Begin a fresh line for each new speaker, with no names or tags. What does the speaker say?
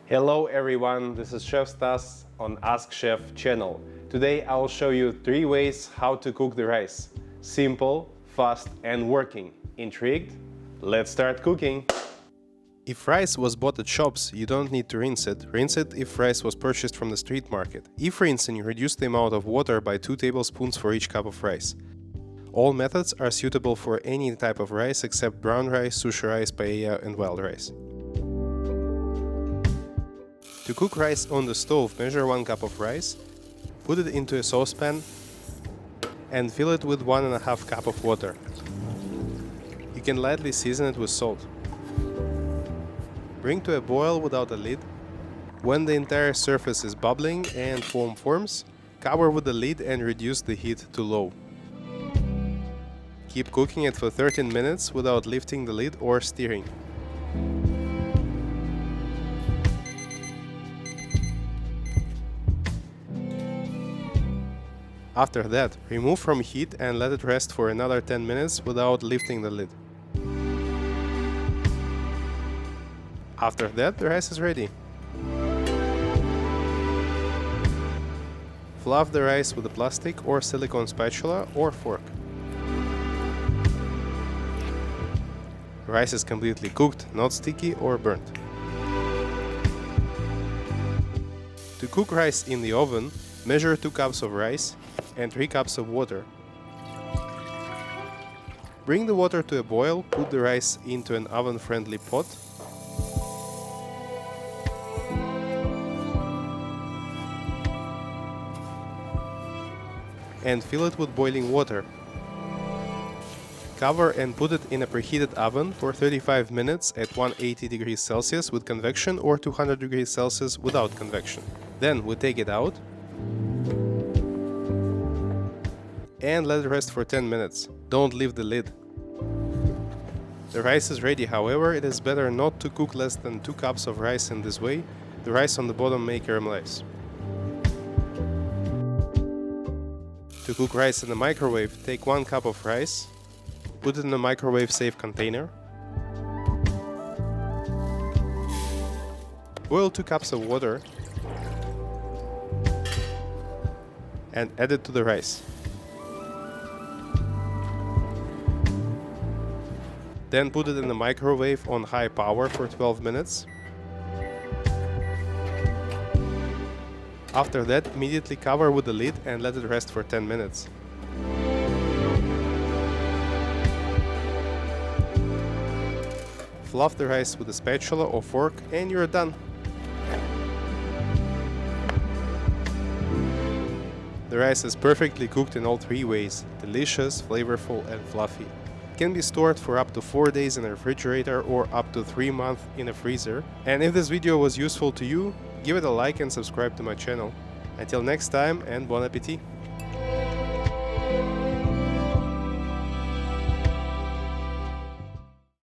Hello everyone, this is Chef Stas on Ask Chef channel. Today I'll show you 3 ways how to cook the rice. Simple, fast and working. Intrigued? Let's start cooking! If rice was bought at shops, you don't need to rinse it. Rinse it if rice was purchased from the street market. If rinsing, reduce the amount of water by 2 tablespoons for each cup of rice. All methods are suitable for any type of rice except brown rice, sushi rice, paella and wild rice. To cook rice on the stove, measure 1 cup of rice, put it into a saucepan and fill it with 1.5 cup of water. You can lightly season it with salt. Bring to a boil without a lid. When the entire surface is bubbling and foam forms, cover with the lid and reduce the heat to low. Keep cooking it for 13 minutes without lifting the lid or stirring. After that, remove from heat and let it rest for another 10 minutes without lifting the lid. After that, the rice is ready. Fluff the rice with a plastic or silicone spatula or fork. Rice is completely cooked, not sticky or burnt. To cook rice in the oven, measure 2 cups of rice and 3 cups of water. Bring the water to a boil, put the rice into an oven-friendly pot. And fill it with boiling water. Cover and put it in a preheated oven for 35 minutes at 180 degrees Celsius with convection or 200 degrees Celsius without convection. Then we take it out and let it rest for 10 minutes. Don't leave the lid. The rice is ready, however, it is better not to cook less than 2 cups of rice in this way. The rice on the bottom may caramelize. To cook rice in the microwave, take 1 cup of rice, put it in a microwave-safe container. Boil 2 cups of water and add it to the rice. Then put it in the microwave on high power for 12 minutes. After that, immediately cover with the lid and let it rest for 10 minutes. Fluff the rice with a spatula or fork and you're done. The rice is perfectly cooked in all 3 ways, delicious, flavorful and fluffy. It can be stored for up to 4 days in a refrigerator or up to 3 months in a freezer. And if this video was useful to you, give it a like and subscribe to my channel. Until next time and bon appétit!